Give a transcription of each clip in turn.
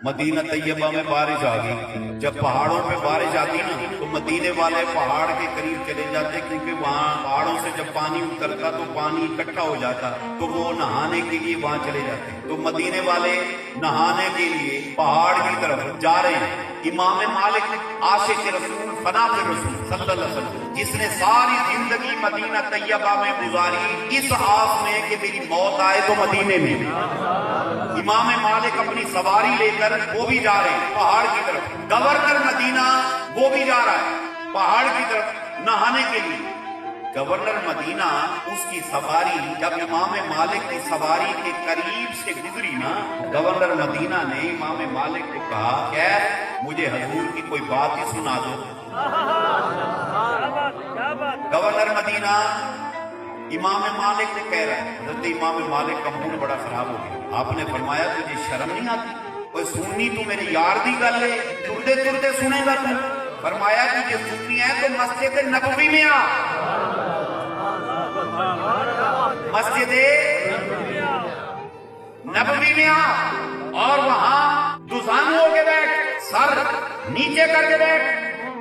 مدینہ طیبہ میں بارش آ گئی. جب پہاڑوں پہ بارش آتی نا تو مدینے والے پہاڑ کے قریب چلے جاتے، کیونکہ وہاں پہاڑوں سے جب پانی اترتا تو پانی اکٹھا ہو جاتا، تو وہ نہانے کے لیے وہاں چلے جاتے. تو مدینے والے نہانے کے لیے پہاڑ کی طرف جا رہے ہیں. امام مالک عاشق رسول فنا پہ رسول صلی اللہ علیہ وسلم، جس نے ساری زندگی مدینہ طیبہ میں گزاری اس آس میں کہ میری موت آئے تو مدینے میں. امام مالک اپنی سواری لے کر وہ بھی جا رہے ہیں پہاڑ کی طرف. گورنر مدینہ وہ بھی جا رہا ہے پہاڑ کی طرف نہانے کے لیے. گورنر مدینہ اس کی سواری جب امام مالک کی سواری کے قریب سے گزری نا، گورنر مدینہ نے امام مالک کو کہا کہ مجھے حضور کی کوئی بات ہی سنا دو. گورنر مدینہ امام مالک کو کہہ رہا ہے. حضرت امام مالک کا موڈ بڑا خراب ہو گیا. آپ نے فرمایا تجھے شرم نہیں آتی؟ کوئی سننی تو میرے یار دی گل ہے، تردے تردے سنے گا تو. فرمایا تجھے سننی ہے تو مسجد نبوی میں آ. مسجد نبوی میں آ اور وہاں دوزانو ہو کے بیٹھ، سر نیچے کر کے بیٹھ،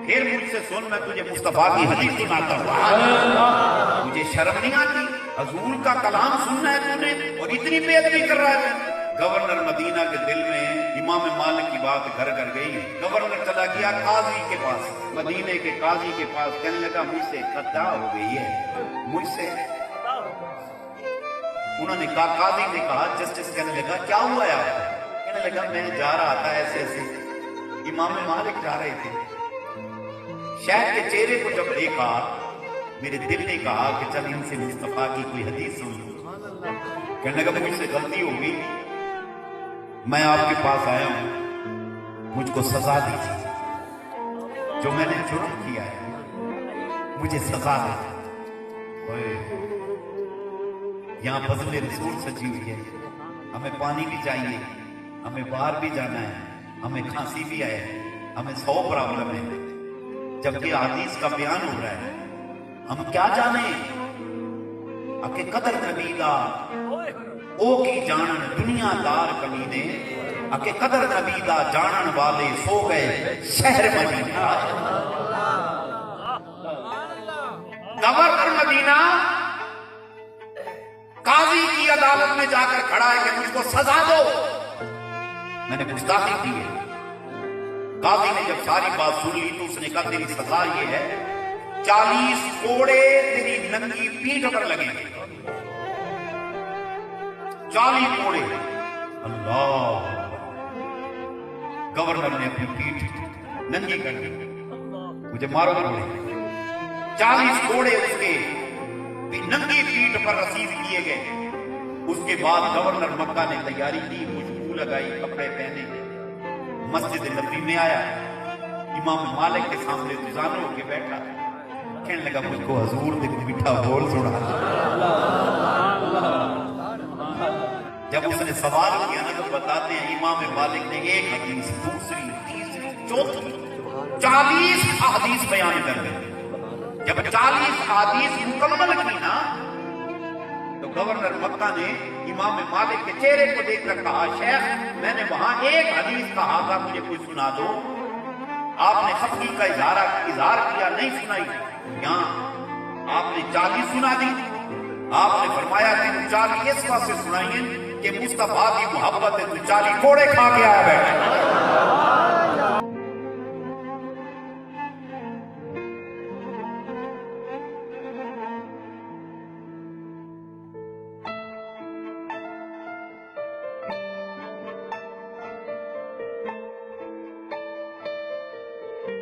پھر مجھ سے سن، میں تجھے مصطفیٰ کی حدیث سناتا ہوں. مجھے شرم نہیں آتی؟ حضور کا کلام سننا ہے تو نے اور اتنی بے ادبی کر رہا ہے. گورنر مدینہ کے دل میں امام مالک کی بات گھر گھر گئی. گورنر چلا گیا قاضی کے پاس، مدینے کے قاضی کے پاس. کہنے لگا مجھ سے خطا ہو گئی ہے، مجھ سے. انہوں نے کہا، قاضی نے کہا، جسٹس کہنے لگا کیا ہوا ہے؟ کہنے لگا میں جا رہا تھا ایسے ایسے. امام مالک جا رہے تھے. شیخ کے چہرے کو جب دیکھا میرے دل نے کہا کہ چل ان سے مصطفیٰ کی کوئی حدیث سن لوں. کہنے لگا مجھ سے غلطی ہو گئی، میں آپ کے پاس آیا ہوں، مجھ کو سزا دیجیے، جو میں نے جرم کیا ہے مجھے سزا دے. یہاں فضل رسول سجی ہوئی ہے، ہمیں پانی بھی چاہیے، ہمیں باہر بھی جانا ہے، ہمیں کھانسی بھی آئے، ہمیں 100 پرابلم ہے، جبکہ حدیث کا بیان ہو رہا ہے. ہم کیا جانے کہ قدر نبی دا او کی جانن دنیا دار کمینے، کہ قدر نبی دا جانن والے سو گئے شہر مدینہ. گورنر مدینہ قاضی کی عدالت میں جا کر کھڑا ہے کہ مجھ کو سزا دو، میں نے گستاخی کی ہے. قاضی نے جب ساری بات سن لی تو اس نے کہا تیری سزا یہ ہے 40 کوڑے تیری ننگی پیٹھ پر لگیں گے. 40 کوڑے. اللہ. گورنر نے اپنی پیٹھ ننگی کر دی، مجھے مارو کوڑے. 40 کوڑے اس کے ننگی پیٹھ پر رسید کیے گئے. اس کے بعد گورنر مکہ نے تیاری کی، خوشبو لگائی، کپڑے پہنے، مسجد نبوی میں آیا. امام مالک کے سامنے دوزانو ہو کے بیٹھا. کہنے لگا مجھ کو حضور نے میٹھا بول سنا. جب اس نے سوال کیا نا تو بتاتے ہیں امام مالک نے ایک حدیث، دوسری، تیسری، چوتھی 40 احادیث بیان کر دی. جب 40 احادیث مکمل کی نا تو گورنر مکہ نے امام مالک کے چہرے کو دیکھ کر کہا شیخ میں نے وہاں ایک حدیث کہا تھا، مجھے کوئی سنا دو. آپ نے خفگی کا اظہار کیا، نہیں سنائی. یہاں آپ نے 40 سنا دی. آپ نے فرمایا کہ 40 اس واسطے سنائی ہیں کہ مصطفیٰ کی محبت ہے، تو 40 کوڑے کھا کے آیا بیٹھا.